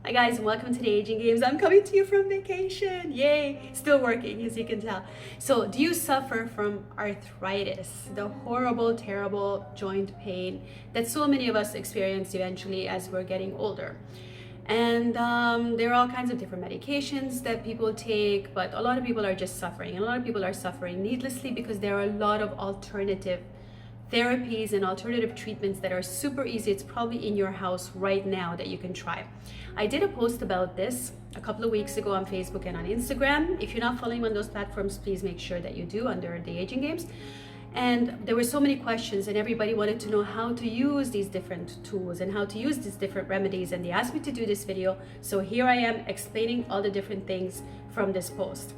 Hi guys, and welcome to the Aging Games. I'm coming to you from vacation. Yay! Still working, as you can tell. So, do you suffer from arthritis, the horrible, terrible joint pain that so many of us experience eventually as we're getting older? And there are all kinds of different medications that people take, but a lot of people are just suffering. And a lot of people are suffering needlessly because there are a lot of alternative therapies and alternative treatments that are super easy. It's probably in your house right now that you can try. I did a post about this a couple of weeks ago on Facebook and on Instagram. If you're not following on those platforms, please make sure that you do under the Aging Games. And there were so many questions and everybody wanted to know how to use these different tools and how to use these different remedies, and they asked me to do this video. So here I am explaining all the different things from this post.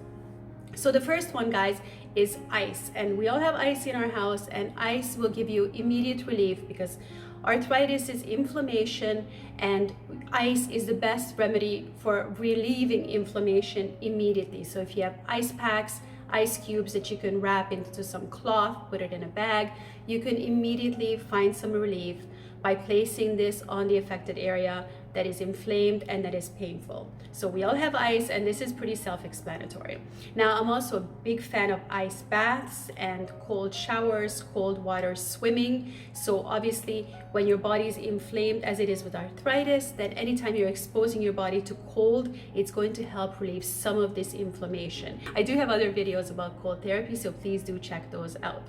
So the first one, guys, is ice. And we all have ice in our house, and ice will give you immediate relief because arthritis is inflammation, and ice is the best remedy for relieving inflammation immediately. So if you have ice packs, ice cubes that you can wrap into some cloth, put it in a bag, you can immediately find some relief by placing this on the affected area that is inflamed and that is painful. So we all have ice, and this is pretty self-explanatory. Now, I'm also a big fan of ice baths and cold showers, cold water swimming. So obviously when your body is inflamed, as it is with arthritis, then anytime you're exposing your body to cold, it's going to help relieve some of this inflammation. I do have other videos about cold therapy, so please do check those out.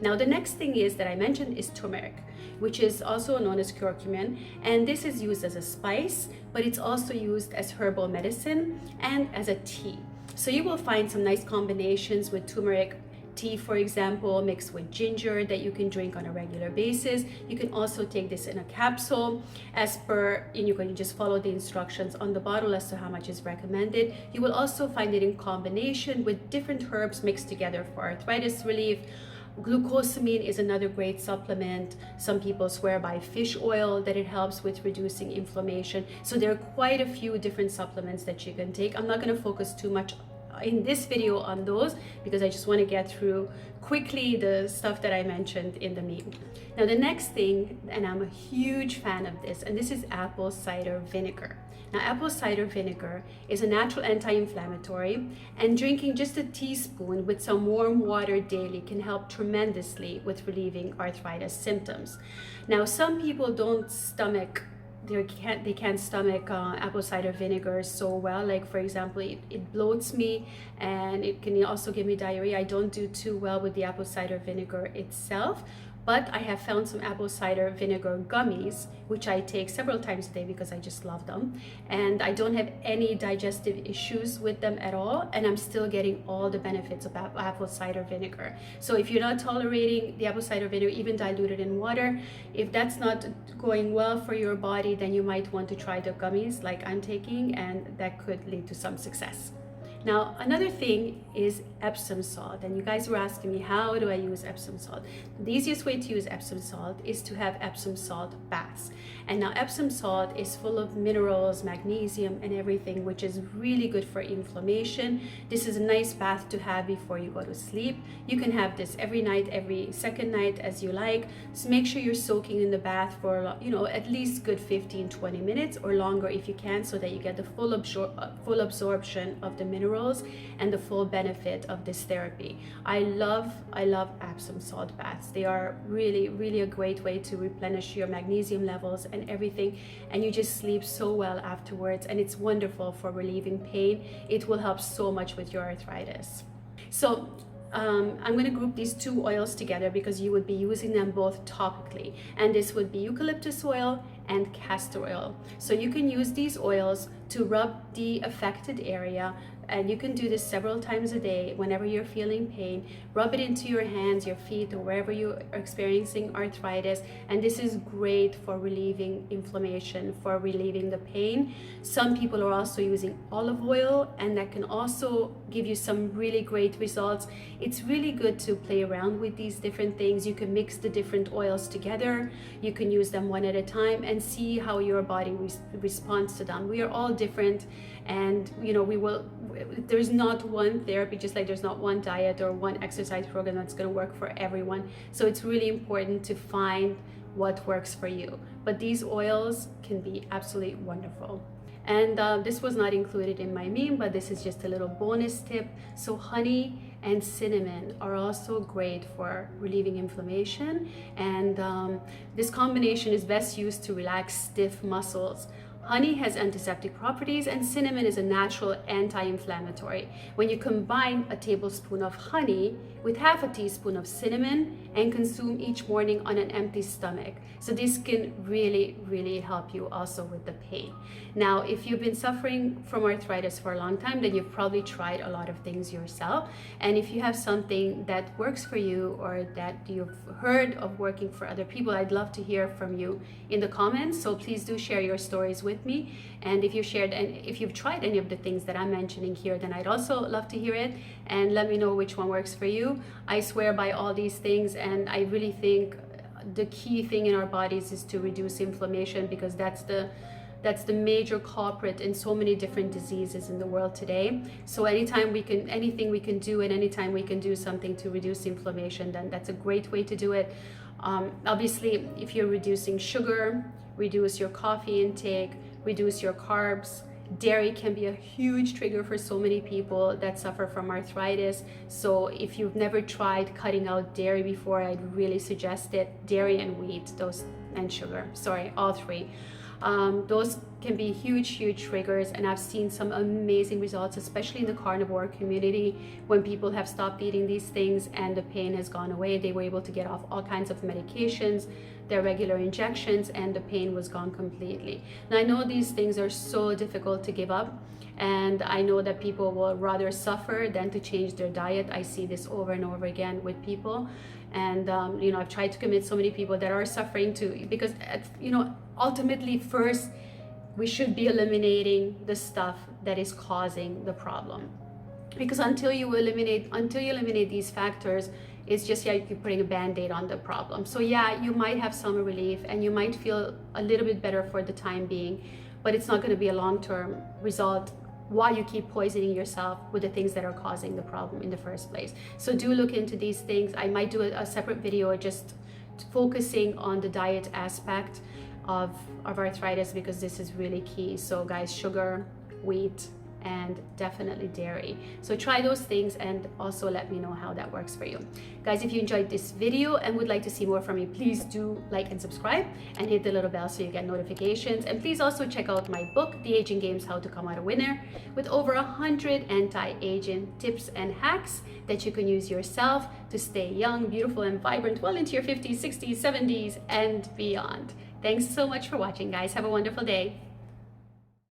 Now, the next thing is that I mentioned is turmeric, which is also known as curcumin, and this is used as a spice, but it's also used as herbal medicine and as a tea. So you will find some nice combinations with turmeric tea, for example, mixed with ginger that you can drink on a regular basis. You can also take this in a capsule as per, and you can just follow the instructions on the bottle as to how much is recommended. You will also find it in combination with different herbs mixed together for arthritis relief. Glucosamine is another great supplement. Some people swear by fish oil that it helps with reducing inflammation. So there are quite a few different supplements that you can take. I'm not going to focus too much in this video on those because I just want to get through quickly the stuff that I mentioned in the meme. Now, the next thing, and I'm a huge fan of this, and this is apple cider vinegar. Now, apple cider vinegar is a natural anti-inflammatory, and drinking just a teaspoon with some warm water daily can help tremendously with relieving arthritis symptoms. Now, some people don't stomach they can't stomach apple cider vinegar so well. Like, for example, it bloats me, and it can also give me diarrhea. I don't do too well with the apple cider vinegar itself, but I have found some apple cider vinegar gummies, which I take several times a day because I just love them. And I don't have any digestive issues with them at all. And I'm still getting all the benefits of apple cider vinegar. So if you're not tolerating the apple cider vinegar, even diluted in water, if that's not going well for your body, then you might want to try the gummies like I'm taking, and that could lead to some success. Now, another thing is Epsom salt, and you guys were asking me, how do I use Epsom salt? The easiest way to use Epsom salt is to have Epsom salt baths. And now Epsom salt is full of minerals, magnesium, and everything, which is really good for inflammation. This is a nice bath to have before you go to sleep. You can have this every night, every second night, as you like. So make sure you're soaking in the bath for, at least good 15-20 minutes or longer if you can, so that you get the full absorption of the minerals and the full benefit of this therapy. I love Epsom salt baths. They are really, really a great way to replenish your magnesium levels and everything, and you just sleep so well afterwards, and it's wonderful for relieving pain. It will help so much with your arthritis. So I'm going to group these two oils together because you would be using them both topically, and this would be eucalyptus oil and castor oil. So you can use these oils to rub the affected area, and you can do this several times a day whenever you're feeling pain. Rub it into your hands, your feet, or wherever you are experiencing arthritis, and this is great for relieving inflammation, for relieving the pain. Some people are also using olive oil, and that can also give you some really great results. It's really good to play around with these different things. You can mix the different oils together, you can use them one at a time and see how your body responds to them. We are all different, and there's not one therapy, just like there's not one diet or one exercise program that's going to work for everyone. So it's really important to find what works for you. But these oils can be absolutely wonderful. And this was not included in my meme, but this is just a little bonus tip. So honey and cinnamon are also great for relieving inflammation, and this combination is best used to relax stiff muscles. Honey has antiseptic properties, and cinnamon is a natural anti-inflammatory. When you combine a tablespoon of honey with half a teaspoon of cinnamon and consume each morning on an empty stomach. So this can really, really help you also with the pain. Now, if you've been suffering from arthritis for a long time, then you've probably tried a lot of things yourself. And if you have something that works for you or that you've heard of working for other people, I'd love to hear from you in the comments. So please do share your stories with me. And if you've tried any of the things that I'm mentioning here, then I'd also love to hear it, and let me know which one works for you. I swear by all these things, and I really think the key thing in our bodies is to reduce inflammation, because that's the major culprit in so many different diseases in the world today. So anything we can do, and anytime we can do something to reduce inflammation, then that's a great way to do it. Obviously, if you're reducing sugar, reduce your coffee intake, reduce your carbs. Dairy can be a huge trigger for so many people that suffer from arthritis. So if you've never tried cutting out dairy before, I'd really suggest it. Dairy and wheat, and sugar, sorry, all three. Those can be huge triggers, and I've seen some amazing results, especially in the carnivore community, when people have stopped eating these things and the pain has gone away. They were able to get off all kinds of medications, their regular injections, and the pain was gone completely. Now, I know these things are so difficult to give up, and I know that people will rather suffer than to change their diet. I see this over and over again with people. And I've tried to convince so many people that are suffering too, because ultimately first we should be eliminating the stuff that is causing the problem, because until you eliminate these factors, it's just like you're putting a band-aid on the problem. So yeah, you might have some relief and you might feel a little bit better for the time being, but it's not going to be a long-term result while you keep poisoning yourself with the things that are causing the problem in the first place. So do look into these things. I might do a separate video just focusing on the diet aspect of arthritis, because this is really key. So guys, sugar, wheat, and definitely dairy. So try those things and also let me know how that works for you. Guys, if you enjoyed this video and would like to see more from me, please do like and subscribe and hit the little bell so you get notifications. And please also check out my book, The Aging Games: How to Come Out a Winner, with over 100 anti-aging tips and hacks that you can use yourself to stay young, beautiful, and vibrant well into your 50s, 60s, 70s, and beyond. Thanks so much for watching, guys. Have a wonderful day.